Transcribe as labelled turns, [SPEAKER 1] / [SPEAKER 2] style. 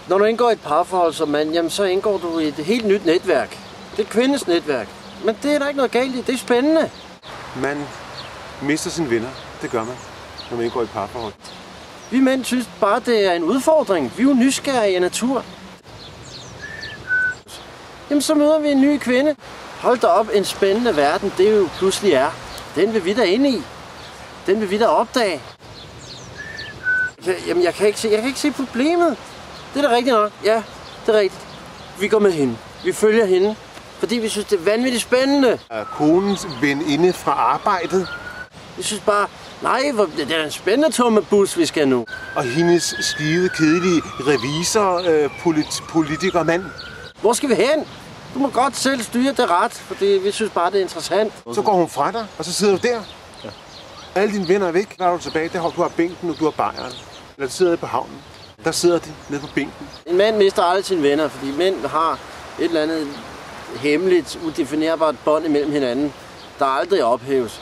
[SPEAKER 1] Når du indgår i et parforhold som mand, jamen, så indgår du i et helt nyt netværk. Det er kvindes netværk. Men det er der ikke noget galt i. Det er spændende.
[SPEAKER 2] Man mister sine venner. Det gør man, når man indgår i et parforhold.
[SPEAKER 1] Vi mænd synes bare, det er en udfordring. Vi er jo nysgerrige af natur. Jamen, så møder vi en ny kvinde. Hold da op, en spændende verden, det jo pludselig er. Den vil vi da ind i. Den vil vi da opdage. Jamen, jeg kan ikke se problemet. Det er da rigtigt nok. Ja, det er rigtigt. Vi går med hende. Vi følger hende, fordi vi synes, det er vanvittigt spændende.
[SPEAKER 2] Konens veninde fra arbejdet.
[SPEAKER 1] Vi synes bare, nej, det er en spændende tummebus, vi skal nu.
[SPEAKER 2] Og hendes skide, kedelige revisor, politikermand.
[SPEAKER 1] Hvor skal vi hen? Du må godt selv styre det ret, fordi vi synes bare, det er interessant.
[SPEAKER 2] Så går hun fra dig, og så sidder du der. Ja. Alle dine venner er væk. Der er du tilbage. Der har du bænken, og du har bajeren. Eller du sidder på havnen. Der sidder de nede på bænken.
[SPEAKER 1] En mand mister aldrig sine venner, fordi mænd har et eller andet hemmeligt, udefinerbart bånd imellem hinanden, der aldrig ophæves.